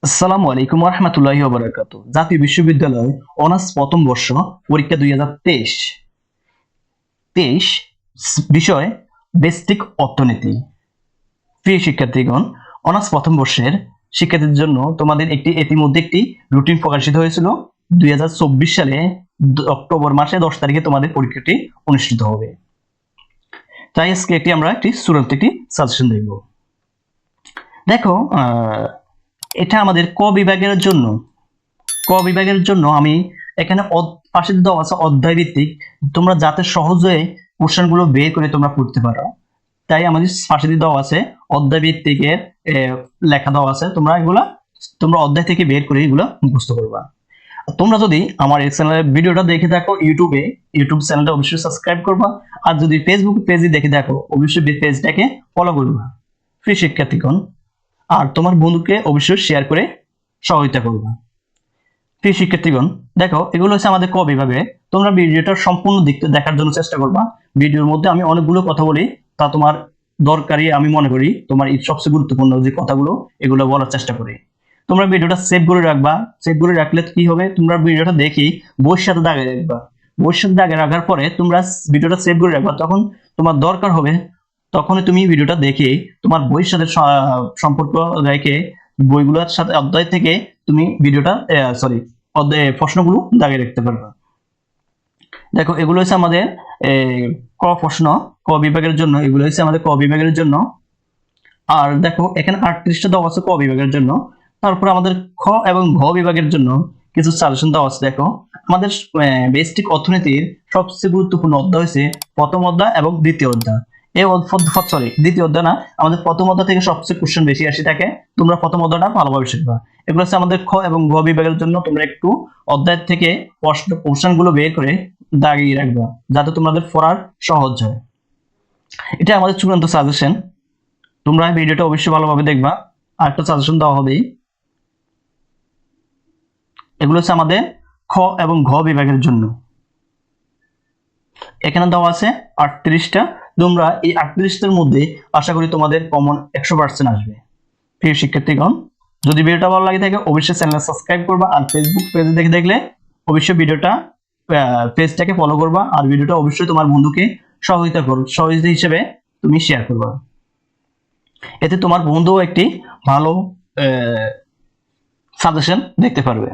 আসসালামু আলাইকুম রহমতুল্লাহি ওয়া জাতীয় বিশ্ববিদ্যালয় অনার্স প্রথম বর্ষ পরীক্ষা 2023 23 বিষয় বেসিক অর্থনীতি। প্রিয় শিক্ষার্থীগণ, অনার্স প্রথম বর্ষের শিক্ষার্থীদের জন্য তোমাদের ইতিমধ্যে একটি রুটিন প্রকাশিত হয়েছিল। 2024 সালে অক্টোবর মাসে 10 তারিখে তোমাদের পরীক্ষাটি অনুষ্ঠিত হবে। তাই আজকে আমরা একটি চূড়ান্ত সাজেশন দেখব। দেখো, এটা আমাদের ক বিভাগের জন্য আমি এখানে পাশে দেওয়া আছে অধ্যায় ভিত্তিক, তোমরা যাতে সহজে কোশ্চেনগুলো বের করে তোমরা পড়তে পারো, তাই আমাদের পাশে দেওয়া আছে অধ্যায় ভিত্তিকের লেখা দেওয়া আছে। তোমরা অধ্যায় থেকে বের করে এগুলো মুখস্থ করবা। তোমরা যদি আমার এই চ্যানেলের ভিডিওটা দেখে থাকো ইউটিউব চ্যানেলটা অবশ্যই সাবস্ক্রাইব করবা, আর যদি ফেসবুক পেজে দেখে থাকো অবশ্যই পেজটাকে ফলো করবা। প্রিয় শিক্ষার্থীগণ, আর তোমার বন্ধুকে অবশ্যই শেয়ার করে সহযোগিতা করবা। প্রিয় শিক্ষার্থীগণ, দেখো এগুলো হচ্ছে আমাদের ক বিভাগে। তোমরা ভিডিওটা সম্পূর্ণ দেখার জন্য চেষ্টা করবা। ভিডিওর মধ্যে আমি অনেকগুলো কথা বলি, তা তোমার দরকারি আমি মনে করি। তোমার এই সবচেয়ে গুরুত্বপূর্ণ যে কথাগুলো এগুলো বলার চেষ্টা করি। তোমরা ভিডিওটা সেভ করে রাখবা। সেভ করে রাখলে কি হবে, তোমরা ভিডিওটা দেখি বইয়ের সাথে দাগে রাখবা। বইয়ের সাথে দাগে রাখার পরে তোমরা ভিডিওটা সেভ করে রাখবা, তখন তোমার দরকার হবে তখনই তুমি ভিডিওটা দেখে তোমার বইয়ের সাথে সম্পর্ক রেখে বইগুলোর সাথে অধ্যায় থেকে তুমি ভিডিওটা প্রশ্নগুলো দাগিয়ে রাখতে পারবে। দেখো এগুলো হচ্ছে আমাদের ক প্রশ্ন, ক বিভাগের জন্য। এগুলো হচ্ছে আমাদের ক বিভাগের জন্য। আর দেখো এখানে 38টা দেওয়া আছে ক বিভাগের জন্য। তারপর আমাদের খ এবং ঘ বিভাগের জন্য কিছু সাজেশন দেওয়া আছে। দেখো আমাদের বেসিক অর্থনীতির সবচেয়ে গুরুত্বপূর্ণ অধ্যায় হচ্ছে প্রথম অধ্যায় এবং দ্বিতীয় অধ্যায়। দ্বিতীয় অধ্যায় না, আমাদের প্রথম অধ্যায় থেকে সবচেয়ে কোশ্চেন বেশি আসে থাকে। তোমরা প্রথম অধ্যায়টা ভালোভাবে শিখবা। এগুলো হচ্ছে আমাদের খ এবং ঘ বিভাগের জন্য। তোমরা একটু অধ্যায় থেকে কোশ্চেন গুলো বের করে দাগিয়ে রাখবা, যাতে তোমাদের পড়ার সহজ হয়। এটা আমাদের চূড়ান্ত সাজেশন। তোমরা ভিডিওটা অবশ্যই ভালোভাবে দেখবা। আর একটা সাজেশন দেওয়া হবে, এগুলো হচ্ছে আমাদের খ এবং ঘ বিভাগের জন্য। এখানে দেওয়া আছে 38টা। তোমরা এই 38টার মধ্যে আশা করি তোমাদের কমন 100% আসবে। প্রিয় শিক্ষার্থীগণ, যদি ভিডিওটা ভালো লাগে থাকে অবশ্যই চ্যানেল সাবস্ক্রাইব করবা, আর ফেসবুক পেজে দেখে দেখলে অবশ্যই পেজটাকে ফলো করবা, আর ভিডিওটা অবশ্যই তোমার বন্ধুকে সহযোগিতা হিসেবে তুমি শেয়ার করবা। এতে তোমার বন্ধুও একটি ভালো সাজেশন দেখতে পারবে।